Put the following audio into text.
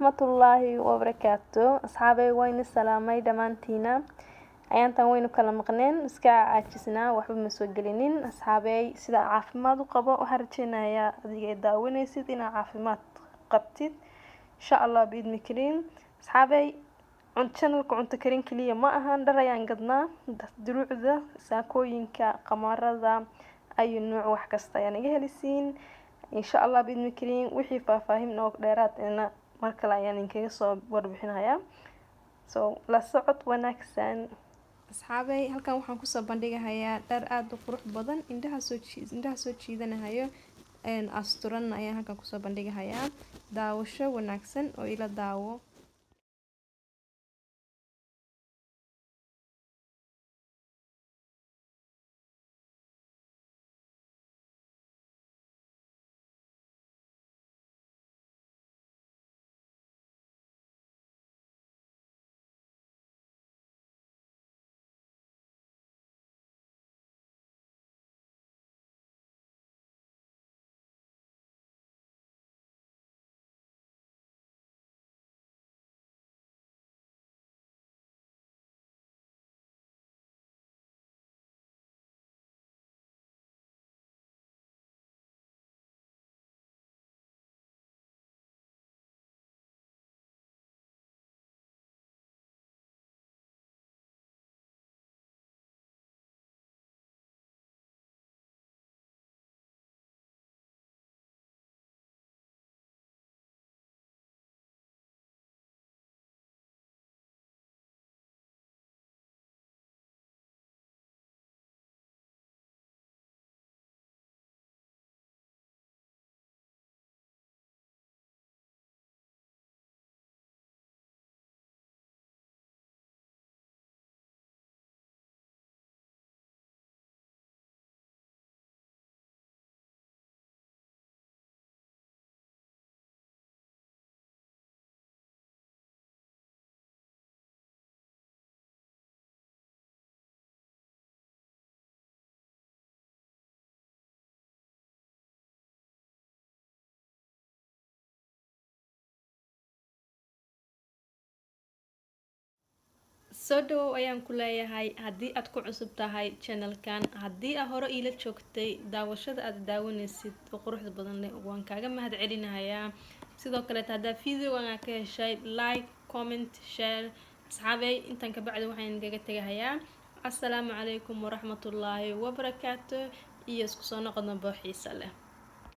waraxmatullaahi wabarakaatu. Asxaabay wayna salaamay dhamaantiina. Ayaantan waynu kala maqneen iska caajisnaa waxba ma soo gelinin. Asxaabay sida caafimaad u qabo waxaan rajeynayaa adiga daawanaysid inaad caafimaad qabtid insha Allah biidni kariim. Asxaabay channelka cunto karin kaliya ma ahan dhar ayaan gadnaa duruucda saakooyinka qamarada ayu nooc wax kasta ayaan iga helisiin insha Allah biidni kariim. wixii faahfaahin oo dheeraad ah markale ayaan idinkaga soo warbixinayaa. La socod wanaagsan. Asxaabay halkan waxaan ku soo bandhigayaa dhar aad u qurux badan indhaha soo jiidanayo asturan ayaan halkan ku soo bandhigayaa. Daawasho wanaagsan oo ila daawo. soo dhawow ayaan ku leeyahay haddii aad ku cusub tahay channelkan haddii aad hore ila joogtay daawashada aad daawanaysid oo quruxda badan leh waan kaaga mahad celinayaa. sidoo kale haddii video-gan aad ka heshay like comment share. asxaabay intan ka bacdi waxaan idinkaga tagayaa assalaamu calaykum waraxmatullaahi wabarakaatu iyo isku soo noqodna xiiso leh.